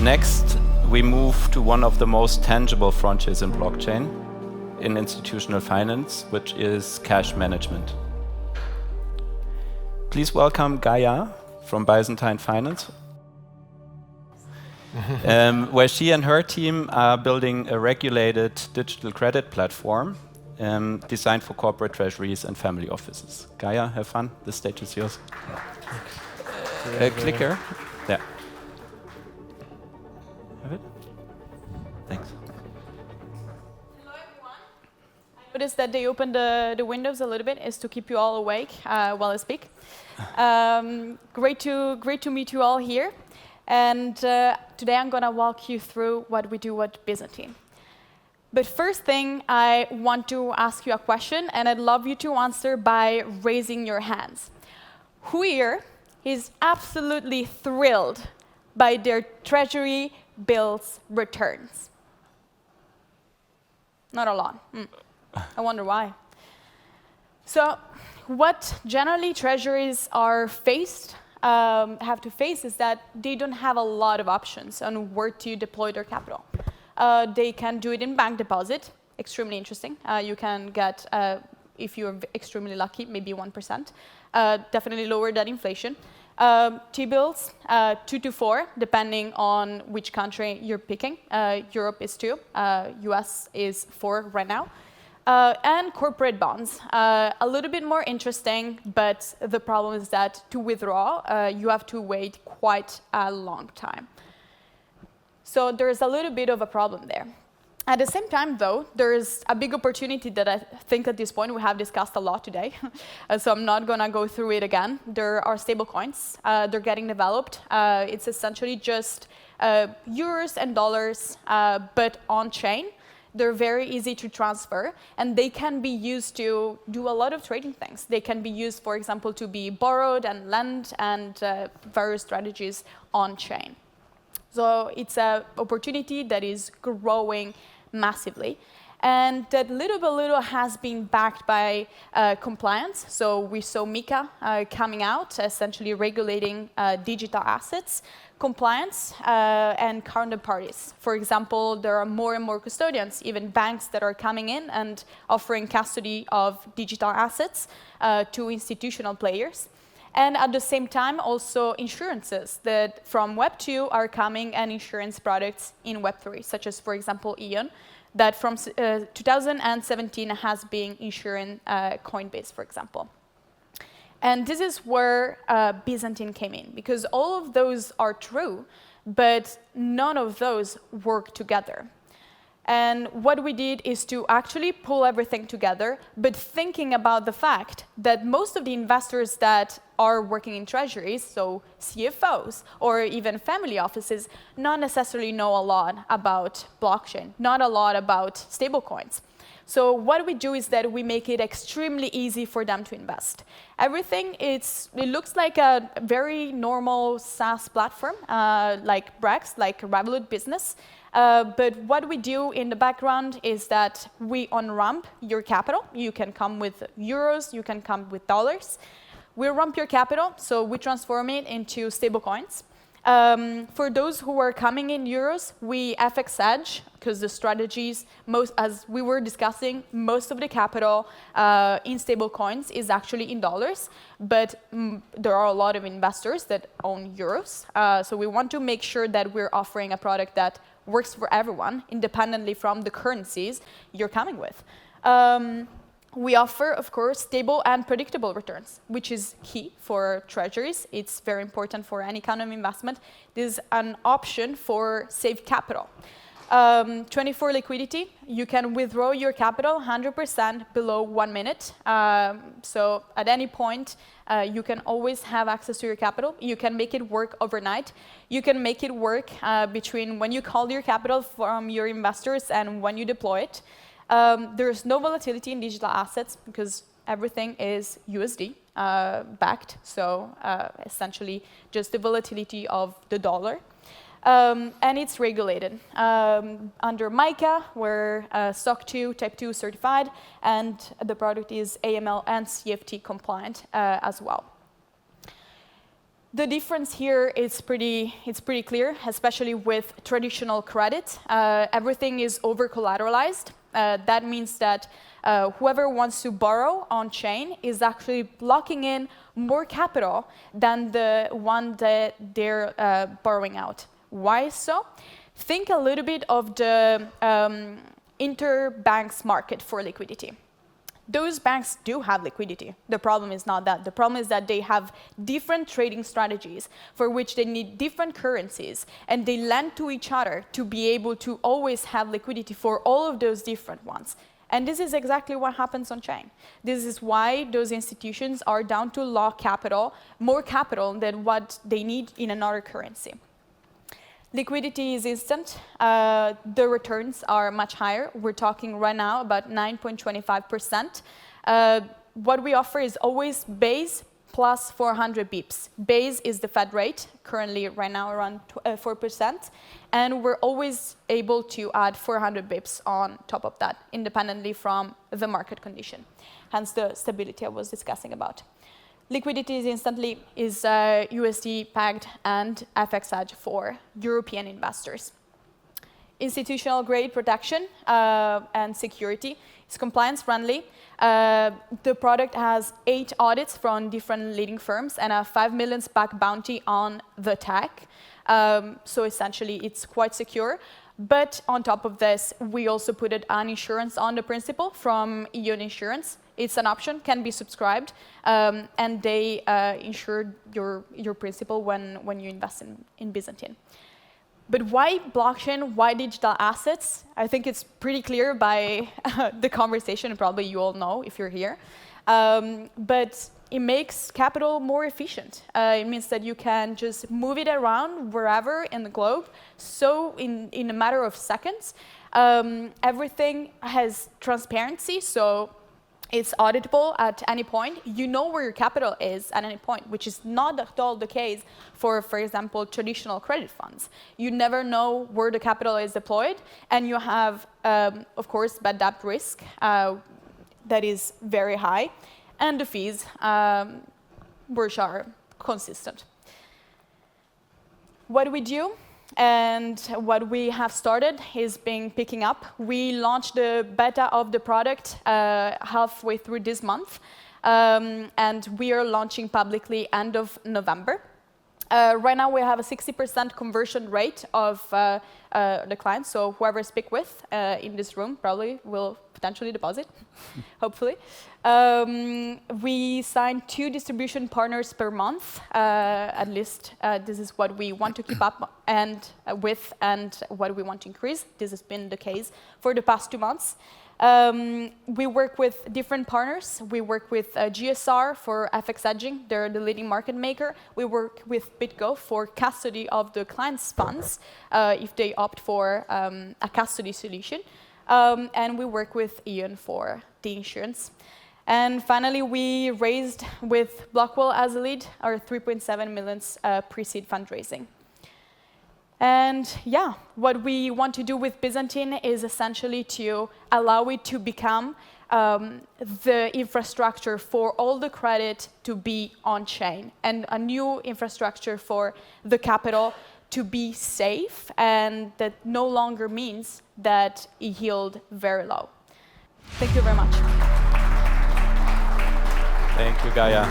Next, we move to one of the most tangible frontiers in blockchain, in institutional finance, which is cash management. Please welcome Gaia from Byzantine Finance, where she and her team are building a regulated digital credit platform designed for corporate treasuries and family offices. Gaia, have fun. The stage is yours. Clicker. There. Have it? Thanks. Hello, everyone. I noticed that they opened the windows a little bit, is to keep you all awake while I speak. Great to meet you all here. And today I'm going to walk you through what we do at Byzantine. But first thing, I want to ask you a question, and I'd love you to answer by raising your hands. Who here is absolutely thrilled by their treasury bills returns? Not a lot. I wonder why. So what generally treasuries are have to face is that they don't have a lot of options on where to deploy their capital. They can do it in bank deposit, extremely interesting. You can get, if you're extremely lucky, maybe 1%, definitely lower than inflation. T-bills, 2 to 4, depending on which country you're picking. Europe is 2, US is 4 right now. And corporate bonds, a little bit more interesting, but the problem is that to withdraw, you have to wait quite a long time. So there's a little bit of a problem there. At the same time, though, there's a big opportunity that I think at this point we have discussed a lot today. So I'm not going to go through it again. There are stablecoins. They're getting developed. It's essentially just euros and dollars, but on-chain. They're very easy to transfer, and they can be used to do a lot of trading things. They can be used, for example, to be borrowed and lent and various strategies on-chain. So it's an opportunity that is growing massively. And that little by little has been backed by compliance. So we saw MiCA coming out, essentially regulating digital assets, compliance, and counterparties. For example, there are more and more custodians, even banks that are coming in and offering custody of digital assets to institutional players. And at the same time, also insurances that from Web 2 are coming, and insurance products in Web 3, such as, for example, Ion, that from 2017 has been insuring Coinbase, for example. And this is where Byzantine came in, because all of those are true, but none of those work together. And what we did is to actually pull everything together, but thinking about the fact that most of the investors that are working in treasuries, so CFOs or even family offices, not necessarily know a lot about blockchain, not a lot about stablecoins. So what we do is that we make it extremely easy for them to invest. Everything, it looks like a very normal SaaS platform, like Brex, like Revolut Business. But what we do in the background is that we on-ramp your capital. You can come with euros, you can come with dollars. We ramp your capital, so we transform it into stablecoins. For those who are coming in euros, we FX hedge, because the strategies, as we were discussing, most of the capital in stablecoins is actually in dollars, but there are a lot of investors that own euros. So we want to make sure that we're offering a product that works for everyone, independently from the currencies you're coming with. We offer, of course, stable and predictable returns, which is key for treasuries. It's very important for any kind of investment. This is an option for safe capital. 24 liquidity, you can withdraw your capital 100% below 1 minute. So at any point, you can always have access to your capital. You can make it work overnight. You can make it work between when you call your capital from your investors and when you deploy it. There's no volatility in digital assets because everything is USD backed. So essentially just the volatility of the dollar. And it's regulated under MiCA, we're SOC 2, Type 2 certified, and the product is AML and CFT compliant as well. The difference here is pretty clear, especially with traditional credit. Everything is over-collateralized. That means that whoever wants to borrow on-chain is actually locking in more capital than the one that they're borrowing out. Why so? Think a little bit of the interbanks market for liquidity. Those banks do have liquidity. The problem is not that. The problem is that they have different trading strategies for which they need different currencies, and they lend to each other to be able to always have liquidity for all of those different ones. And this is exactly what happens on-chain. This is why those institutions are down to lock capital, more capital than what they need in another currency. Liquidity is instant. The returns are much higher. We're talking right now about 9.25%. What we offer is always base plus 400 bips. Base is the Fed rate, currently right now around 4%. And we're always able to add 400 bips on top of that, independently from the market condition. Hence the stability I was discussing about. Liquidity is USD pegged and FX hedge for European investors. Institutional grade protection and security is compliance friendly. The product has 8 audits from different leading firms and a 5 million SPAC bounty on the tech. So essentially, it's quite secure. But on top of this, we also put an insurance on the principal from Ion Insurance. It's an option, can be subscribed, and they insure your principal when you invest in Byzantine. But why blockchain? Why digital assets? I think it's pretty clear by the conversation, and probably you all know if you're here. But it makes capital more efficient. It means that you can just move it around wherever in the globe. So in a matter of seconds, everything has transparency. So it's auditable at any point. You know where your capital is at any point, which is not at all the case for example, traditional credit funds. You never know where the capital is deployed, and you have, of course, bad debt risk that is very high, and the fees, which are consistent. What do we do? And what we have started is picking up. We launched the beta of the product halfway through this month, and we are launching publicly end of November. Right now, we have a 60% conversion rate of the clients, so whoever I speak with in this room probably will potentially deposit, hopefully. We signed 2 distribution partners per month, at least. This is what we want to keep up and what we want to increase. This has been the case for the past 2 months. We work with different partners. We work with GSR for FX hedging. They're the leading market maker. We work with BitGo for custody of the client's funds if they opt for a custody solution. And we work with Ion for the insurance. And finally, we raised with Blockwell as a lead our 3.7 million pre-seed fundraising. And yeah, what we want to do with Byzantine is essentially to allow it to become the infrastructure for all the credit to be on-chain, and a new infrastructure for the capital to be safe, and that no longer means that it yield very low. Thank you very much. Thank you, Gaia.